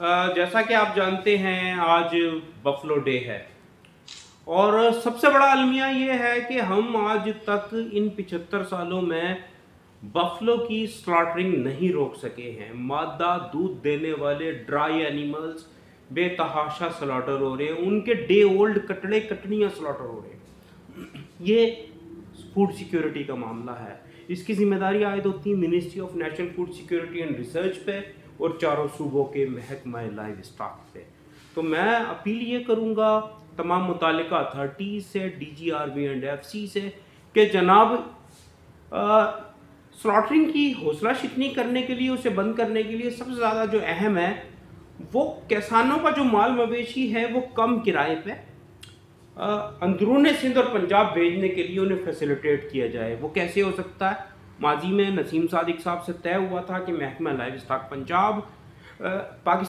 जैसा कि आप जानते हैं आज बफलो डे है और सबसे बड़ा अलमिया ये है कि हम आज तक इन 75 सालों में बफलो की स्लॉटरिंग नहीं रोक सके हैं। मादा दूध देने वाले ड्राई एनिमल्स बेतहाशा स्लॉटर हो रहे हैं, उनके डे ओल्ड कटड़े कटड़ियाँ स्लॉटर हो रहे हैं। ये फूड सिक्योरिटी का मामला है। इसकी जिम्मेदारी आयद होती है ministry of national food security and research पे और चारों सूबों के महकमा लाइव स्टॉक पे। तो मैं अपील ये करूँगा तमाम मुतालिका अथॉरिटीज़ से, DGRB एंड FC से कि जनाब स्लॉटरिंग की हौसला शिकनी करने के लिए, उसे बंद करने के लिए सबसे ज़्यादा जो अहम है वो किसानों का जो माल मवेशी है वो कम किराए पे अंदरून सिंध और पंजाब भेजने के लिए उन्हें फैसिलिटेट किया जाए। वो कैसे हो सकता है? माजी में नसीम सादिक साहब से तय हुआ था कि महकमा लाइव स्टॉक पंजाब पाकिस्तान